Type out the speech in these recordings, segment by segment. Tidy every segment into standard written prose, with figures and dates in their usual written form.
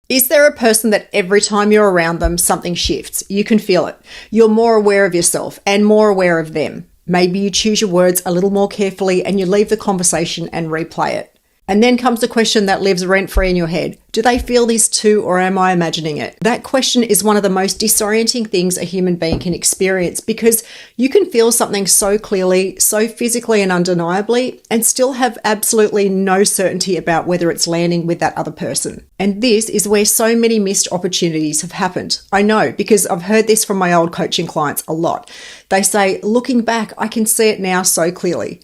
Is there a person that every time you're around them, something shifts? You can feel it. You're more aware of yourself and more aware of them. Maybe you choose your words a little more carefully and you leave the conversation and replay it. And then comes the question that lives rent-free in your head. Do they feel this too, or am I imagining it? That question is one of the most disorienting things a human being can experience, because you can feel something so clearly, so physically and undeniably, and still have absolutely no certainty about whether it's landing with that other person. And this is where so many missed opportunities have happened. I know, because I've heard this from my old coaching clients a lot. They say, looking back, I can see it now so clearly.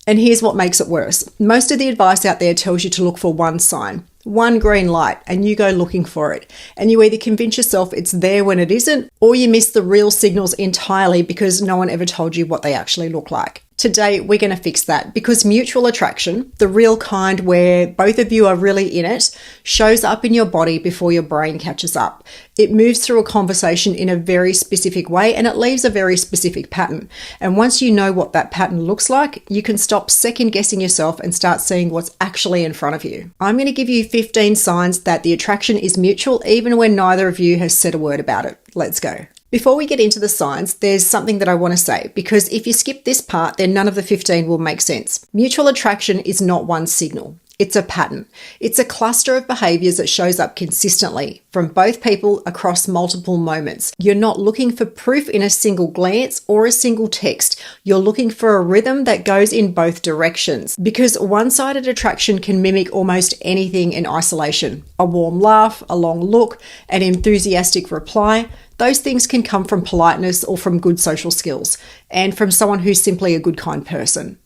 And here's what makes it worse. Most of the advice out there tells you to look for one sign, one green light, and you go looking for it. And you either convince yourself it's there when it isn't, or you miss the real signals entirely because no one ever told you what they actually look like. Today, we're going to fix that, because mutual attraction, the real kind where both of you are really in it, shows up in your body before your brain catches up. It moves through a conversation in a very specific way, and it leaves a very specific pattern. And once you know what that pattern looks like, you can stop second guessing yourself and start seeing what's actually in front of you. I'm going to give you 15 signs that the attraction is mutual, even when neither of you has said a word about it. Let's go. Before we get into the signs, there's something that I want to say, because if you skip this part, then none of the 15 will make sense. Mutual attraction is not one signal. It's a pattern. It's a cluster of behaviors that shows up consistently from both people across multiple moments. You're not looking for proof in a single glance or a single text. You're looking for a rhythm that goes in both directions, because one-sided attraction can mimic almost anything in isolation. A warm laugh, a long look, an enthusiastic reply. Those things can come from politeness or from good social skills, and from someone who's simply a good, kind person.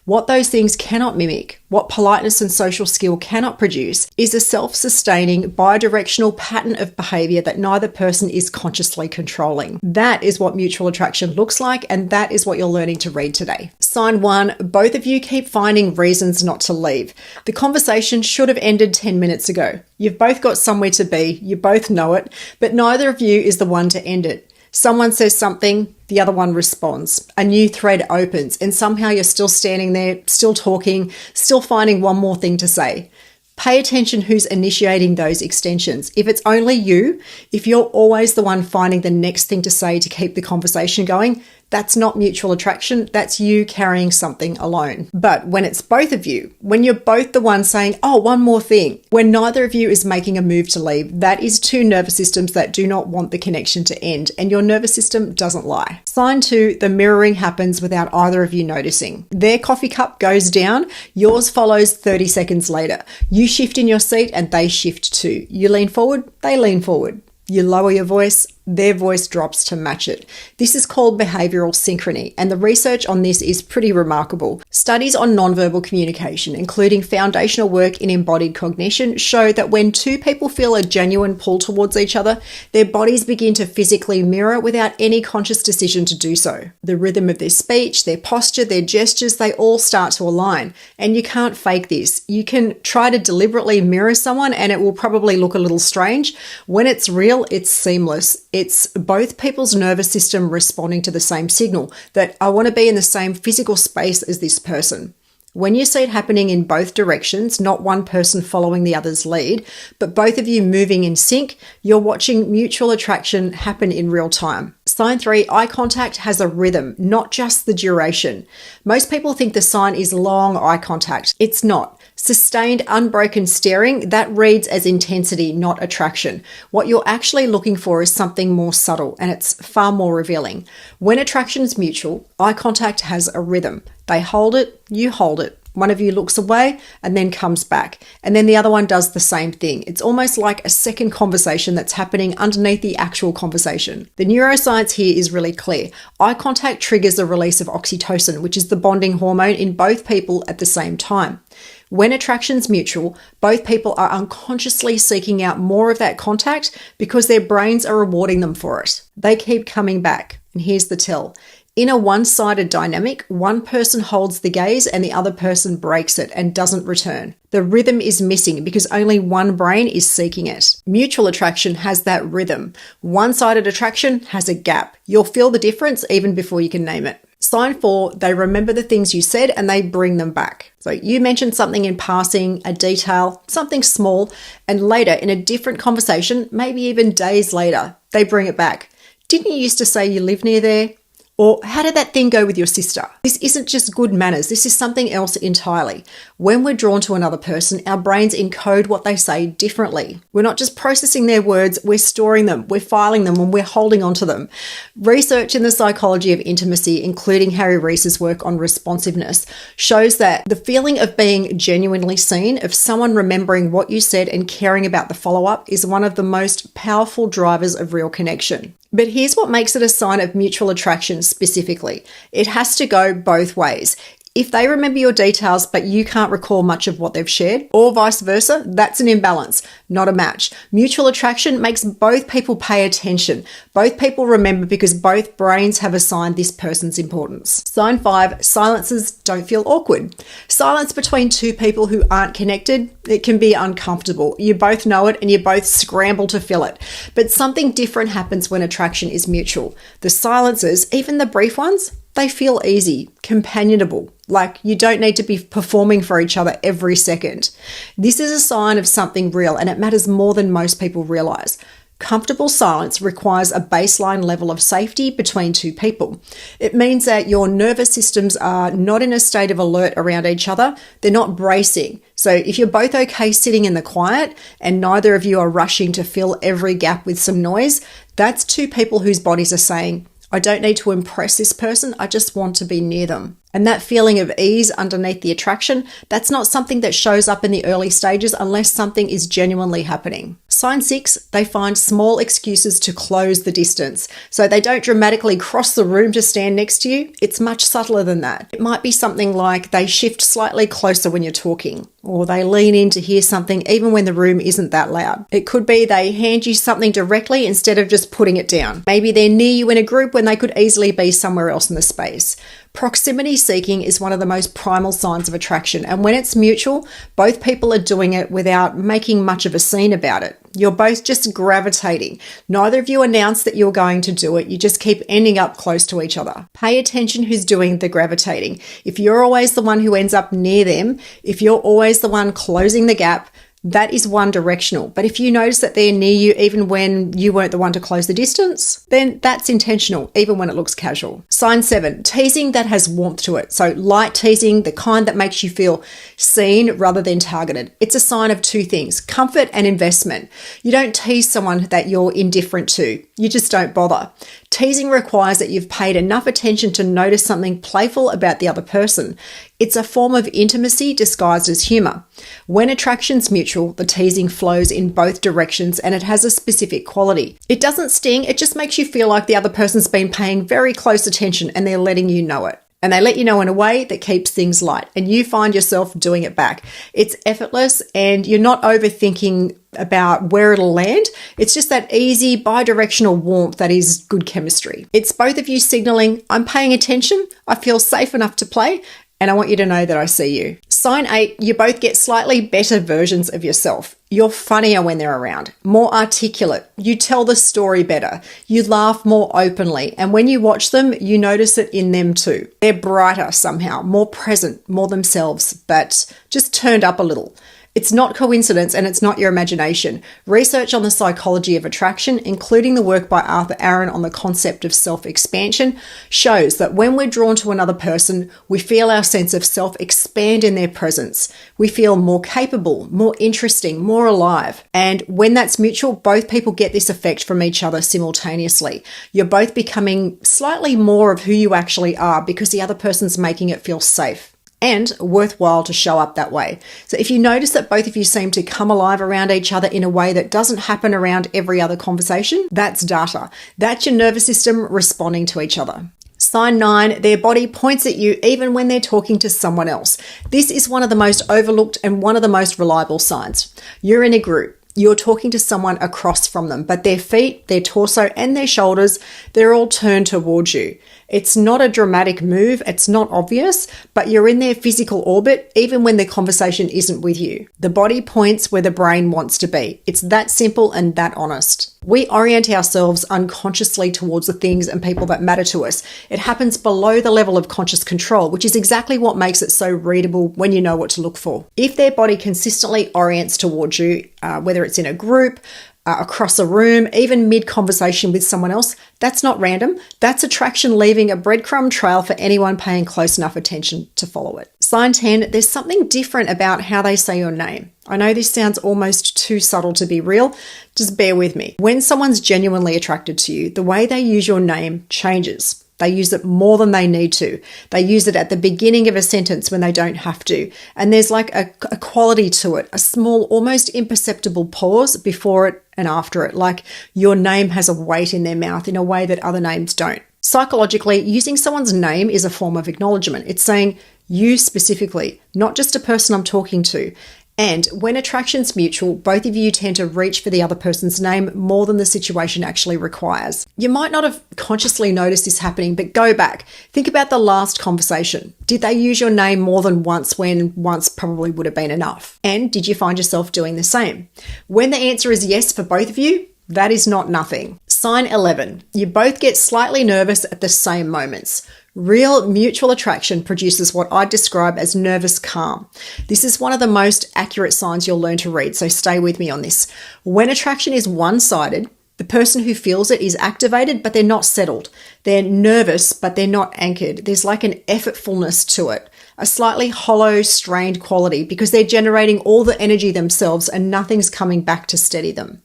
What those things cannot mimic, what politeness and social skill cannot produce, is a self-sustaining, bidirectional pattern of behavior that neither person is consciously controlling. That is what mutual attraction looks like, and that is what you're learning to read today. Sign 1, both of you keep finding reasons not to leave. The conversation should have ended 10 minutes ago. You've both got somewhere to be, you both know it, but neither of you is the one to end it. Someone says something, the other one responds. A new thread opens, and somehow you're still standing there, still talking, still finding one more thing to say. Pay attention who's initiating those extensions. If it's only you, if you're always the one finding the next thing to say to keep the conversation going, that's not mutual attraction. That's you carrying something alone. But when it's both of you, when you're both the one saying, oh, one more thing, when neither of you is making a move to leave, that is two nervous systems that do not want the connection to end, and your nervous system doesn't lie. Sign 2, the mirroring happens without either of you noticing. Their coffee cup goes down, yours follows 30 seconds later. You shift in your seat and they shift too. You lean forward, they lean forward. You lower your voice, their voice drops to match it. This is called behavioral synchrony, and the research on this is pretty remarkable. Studies on nonverbal communication, including foundational work in embodied cognition, show that when two people feel a genuine pull towards each other, their bodies begin to physically mirror without any conscious decision to do so. The rhythm of their speech, their posture, their gestures, they all start to align. And you can't fake this. You can try to deliberately mirror someone and it will probably look a little strange. When it's real, it's seamless. It's both people's nervous system responding to the same signal, that I want to be in the same physical space as this person. When you see it happening in both directions, not one person following the other's lead, but both of you moving in sync, you're watching mutual attraction happen in real time. Sign 3, eye contact has a rhythm, not just the duration. Most people think the sign is long eye contact. It's not. Sustained, unbroken staring, that reads as intensity, not attraction. What you're actually looking for is something more subtle, and it's far more revealing. When attraction is mutual, eye contact has a rhythm. They hold it, you hold it. One of you looks away and then comes back, and then the other one does the same thing. It's almost like a second conversation that's happening underneath the actual conversation. The neuroscience here is really clear. Eye contact triggers the release of oxytocin, which is the bonding hormone in both people at the same time. When attraction's mutual, both people are unconsciously seeking out more of that contact because their brains are rewarding them for it. They keep coming back. And here's the tell. In a one-sided dynamic, one person holds the gaze and the other person breaks it and doesn't return. The rhythm is missing because only one brain is seeking it. Mutual attraction has that rhythm. One-sided attraction has a gap. You'll feel the difference even before you can name it. Sign 4, they remember the things you said and they bring them back. So you mentioned something in passing, a detail, something small, and later in a different conversation, maybe even days later, they bring it back. Didn't you used to say you live near there? Or how did that thing go with your sister? This isn't just good manners. This is something else entirely. When we're drawn to another person, our brains encode what they say differently. We're not just processing their words, we're storing them, we're filing them, and we're holding on to them. Research in the psychology of intimacy, including Harry Reese's work on responsiveness, shows that the feeling of being genuinely seen, of someone remembering what you said and caring about the follow-up, is one of the most powerful drivers of real connection. But here's what makes it a sign of mutual attraction specifically. It has to go both ways. If they remember your details, but you can't recall much of what they've shared, or vice versa, that's an imbalance, not a match. Mutual attraction makes both people pay attention. Both people remember because both brains have assigned this person's importance. Sign 5, silences don't feel awkward. Silence between two people who aren't connected, it can be uncomfortable. You both know it and you both scramble to fill it. But something different happens when attraction is mutual. The silences, even the brief ones, they feel easy, companionable, like you don't need to be performing for each other every second. This is a sign of something real, and it matters more than most people realize. Comfortable silence requires a baseline level of safety between two people. It means that your nervous systems are not in a state of alert around each other. They're not bracing. So if you're both okay sitting in the quiet and neither of you are rushing to fill every gap with some noise, that's two people whose bodies are saying, I don't need to impress this person, I just want to be near them. And that feeling of ease underneath the attraction, that's not something that shows up in the early stages unless something is genuinely happening. Sign 6, they find small excuses to close the distance. So they don't dramatically cross the room to stand next to you. It's much subtler than that. It might be something like they shift slightly closer when you're talking, or they lean in to hear something even when the room isn't that loud. It could be they hand you something directly instead of just putting it down. Maybe they're near you in a group when they could easily be somewhere else in the space. Proximity seeking is one of the most primal signs of attraction, and when it's mutual, both people are doing it without making much of a scene about it. You're both just gravitating. Neither of you announce that you're going to do it. You just keep ending up close to each other. Pay attention who's doing the gravitating. If you're always the one who ends up near them, if you're always the one closing the gap, that is one directional. But if you notice that they're near you even when you weren't the one to close the distance, then that's intentional, even when it looks casual. Sign 7, teasing that has warmth to it. So light teasing, the kind that makes you feel seen rather than targeted. It's a sign of two things, comfort and investment. You don't tease someone that you're indifferent to. You just don't bother. Teasing requires that you've paid enough attention to notice something playful about the other person. It's a form of intimacy disguised as humor. When attraction's mutual, the teasing flows in both directions and it has a specific quality. It doesn't sting, it just makes you feel like the other person's been paying very close attention and they're letting you know it. And they let you know in a way that keeps things light and you find yourself doing it back. It's effortless and you're not overthinking about where it'll land. It's just that easy bi-directional warmth that is good chemistry. It's both of you signaling, I'm paying attention, I feel safe enough to play, and I want you to know that I see you. Sign 8, you both get slightly better versions of yourself. You're funnier when they're around, more articulate. You tell the story better. You laugh more openly. And when you watch them, you notice it in them too. They're brighter somehow, more present, more themselves, but just turned up a little. It's not coincidence and it's not your imagination. Research on the psychology of attraction, including the work by Arthur Aaron on the concept of self-expansion, shows that when we're drawn to another person, we feel our sense of self expand in their presence. We feel more capable, more interesting, more alive. And when that's mutual, both people get this effect from each other simultaneously. You're both becoming slightly more of who you actually are because the other person's making it feel safe and worthwhile to show up that way. So if you notice that both of you seem to come alive around each other in a way that doesn't happen around every other conversation, that's data. That's your nervous system responding to each other. Sign 9, their body points at you even when they're talking to someone else. This is one of the most overlooked and one of the most reliable signs. You're in a group. You're talking to someone across from them, but their feet, their torso, and their shoulders, they're all turned towards you. It's not a dramatic move, it's not obvious, but you're in their physical orbit even when the conversation isn't with you. The body points where the brain wants to be. It's that simple and that honest. We orient ourselves unconsciously towards the things and people that matter to us. It happens below the level of conscious control, which is exactly what makes it so readable when you know what to look for. If their body consistently orients towards you, whether it's in a group, across a room, even mid-conversation with someone else, that's not random. That's attraction leaving a breadcrumb trail for anyone paying close enough attention to follow it. Sign 10, there's something different about how they say your name. I know this sounds almost too subtle to be real. Just bear with me. When someone's genuinely attracted to you, the way they use your name changes. They use it more than they need to. They use it at the beginning of a sentence when they don't have to. And there's like a quality to it, a small, almost imperceptible pause before it and after it, like your name has a weight in their mouth in a way that other names don't. Psychologically, using someone's name is a form of acknowledgement. It's saying you specifically, not just a person I'm talking to. And when attraction's mutual, both of you tend to reach for the other person's name more than the situation actually requires. You might not have consciously noticed this happening, but go back. Think about the last conversation. Did they use your name more than once when once probably would have been enough? And did you find yourself doing the same? When the answer is yes for both of you, that is not nothing. Sign 11. You both get slightly nervous at the same moments. Real mutual attraction produces what I describe as nervous calm. This is one of the most accurate signs you'll learn to read, so stay with me on this. When attraction is one-sided, the person who feels it is activated, but they're not settled. They're nervous, but they're not anchored. There's like an effortfulness to it, a slightly hollow, strained quality because they're generating all the energy themselves and nothing's coming back to steady them.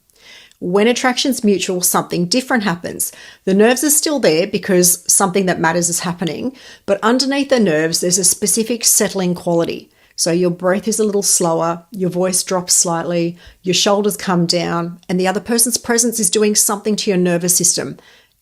When attraction's mutual, something different happens. The nerves are still there because something that matters is happening, but underneath the nerves, there's a specific settling quality. So your breath is a little slower, your voice drops slightly, your shoulders come down, and the other person's presence is doing something to your nervous system.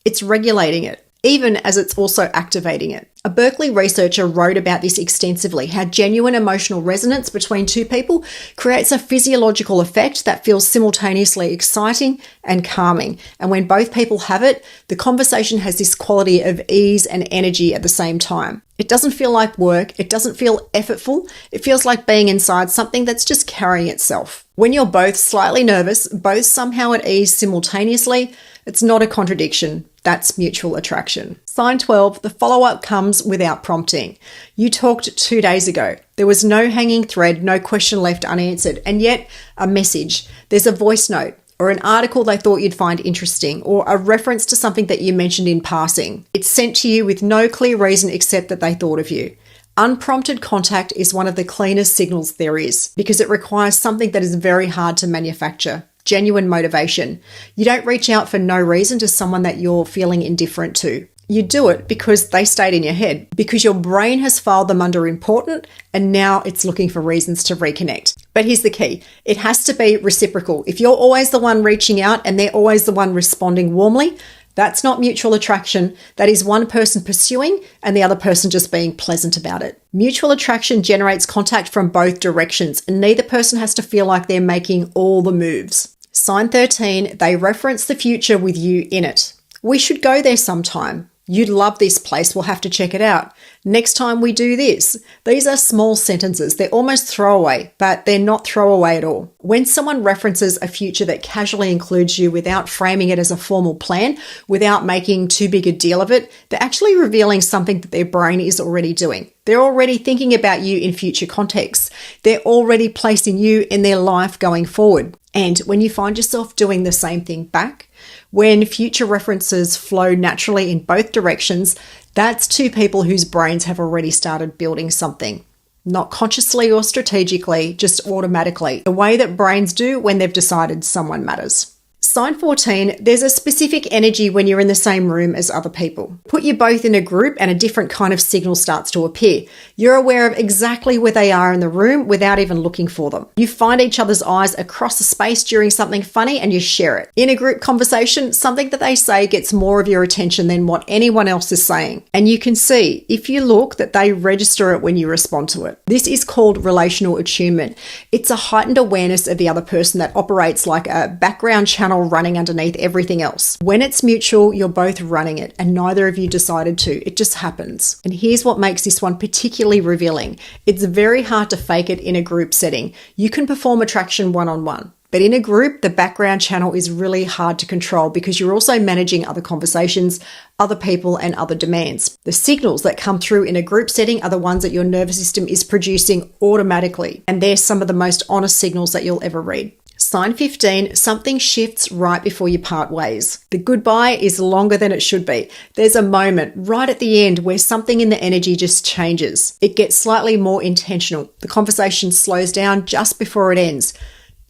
It's regulating it, even as it's also activating it. A Berkeley researcher wrote about this extensively, how genuine emotional resonance between two people creates a physiological effect that feels simultaneously exciting and calming. And when both people have it, the conversation has this quality of ease and energy at the same time. It doesn't feel like work. It doesn't feel effortful. It feels like being inside something that's just carrying itself. When you're both slightly nervous, both somehow at ease simultaneously, it's not a contradiction. That's mutual attraction. Sign 12, the follow-up comes without prompting. You talked 2 days ago. There was no hanging thread, no question left unanswered, and yet a message. There's a voice note or an article they thought you'd find interesting or a reference to something that you mentioned in passing. It's sent to you with no clear reason except that they thought of you. Unprompted contact is one of the cleanest signals there is because it requires something that is very hard to manufacture. Genuine motivation. You don't reach out for no reason to someone that you're feeling indifferent to. You do it because they stayed in your head, because your brain has filed them under important and now it's looking for reasons to reconnect. But here's the key. It has to be reciprocal. If you're always the one reaching out and they're always the one responding warmly, that's not mutual attraction. That is one person pursuing and the other person just being pleasant about it. Mutual attraction generates contact from both directions and neither person has to feel like they're making all the moves. Sign 13, they reference the future with you in it. We should go there sometime. You'd love this place. We'll have to check it out. Next time we do this. These are small sentences. They're almost throwaway, but they're not throwaway at all. When someone references a future that casually includes you without framing it as a formal plan, without making too big a deal of it, they're actually revealing something that their brain is already doing. They're already thinking about you in future contexts. They're already placing you in their life going forward. And when you find yourself doing the same thing back, when future references flow naturally in both directions, that's two people whose brains have already started building something. Not consciously or strategically, just automatically, the way that brains do when they've decided someone matters. Sign 14, there's a specific energy when you're in the same room as other people. Put you both in a group and a different kind of signal starts to appear. You're aware of exactly where they are in the room without even looking for them. You find each other's eyes across the space during something funny and you share it. In a group conversation, something that they say gets more of your attention than what anyone else is saying. And you can see, if you look, that they register it when you respond to it. This is called relational attunement. It's a heightened awareness of the other person that operates like a background channel running underneath everything else. When it's mutual, you're both running it and neither of you decided to. It just happens. And here's what makes this one particularly revealing. It's very hard to fake it in a group setting. You can perform attraction one-on-one. But in a group, the background channel is really hard to control because you're also managing other conversations, other people, and other demands. The signals that come through in a group setting are the ones that your nervous system is producing automatically. And they're some of the most honest signals that you'll ever read. Sign 15, something shifts right before you part ways. The goodbye is longer than it should be. There's a moment right at the end where something in the energy just changes. It gets slightly more intentional. The conversation slows down just before it ends.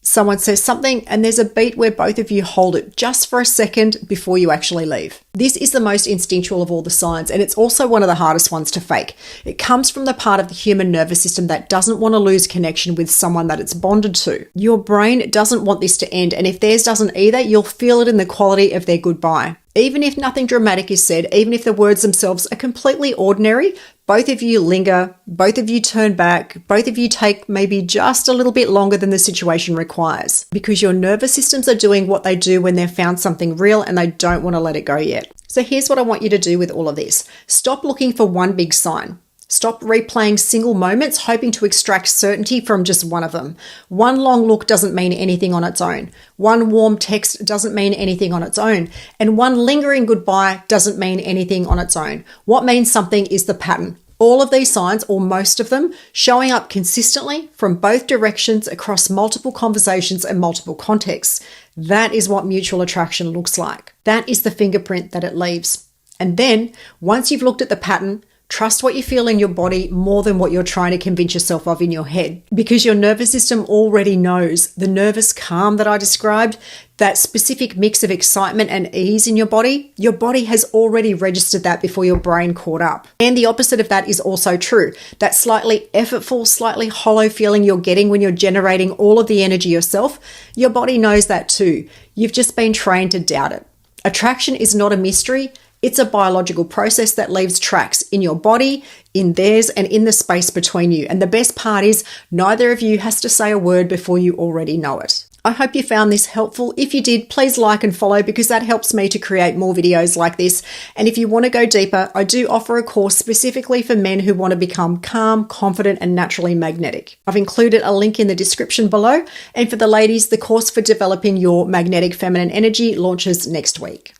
Someone says something and there's a beat where both of you hold it just for a second before you actually leave. This is the most instinctual of all the signs, and it's also one of the hardest ones to fake. It comes from the part of the human nervous system that doesn't want to lose connection with someone that it's bonded to. Your brain doesn't want this to end, and if theirs doesn't either, you'll feel it in the quality of their goodbye. Even if nothing dramatic is said, even if the words themselves are completely ordinary, both of you linger, both of you turn back, both of you take maybe just a little bit longer than the situation requires, because your nervous systems are doing what they do when they've found something real and they don't want to let it go yet. So here's what I want you to do with all of this. Stop looking for one big sign. Stop replaying single moments, hoping to extract certainty from just one of them. One long look doesn't mean anything on its own. One warm text doesn't mean anything on its own. And one lingering goodbye doesn't mean anything on its own. What means something is the pattern. All of these signs, or most of them, showing up consistently from both directions across multiple conversations and multiple contexts. That is what mutual attraction looks like. That is the fingerprint that it leaves. And then, once you've looked at the pattern, trust what you feel in your body more than what you're trying to convince yourself of in your head, because your nervous system already knows. The nervous calm that I described, that specific mix of excitement and ease in your body has already registered that before your brain caught up. And the opposite of that is also true. That slightly effortful, slightly hollow feeling you're getting when you're generating all of the energy yourself, your body knows that too. You've just been trained to doubt it. Attraction is not a mystery. It's a biological process that leaves tracks in your body, in theirs, and in the space between you. And the best part is neither of you has to say a word before you already know it. I hope you found this helpful. If you did, please like and follow, because that helps me to create more videos like this. And if you want to go deeper, I do offer a course specifically for men who want to become calm, confident, and naturally magnetic. I've included a link in the description below. And for the ladies, the course for developing your magnetic feminine energy launches next week.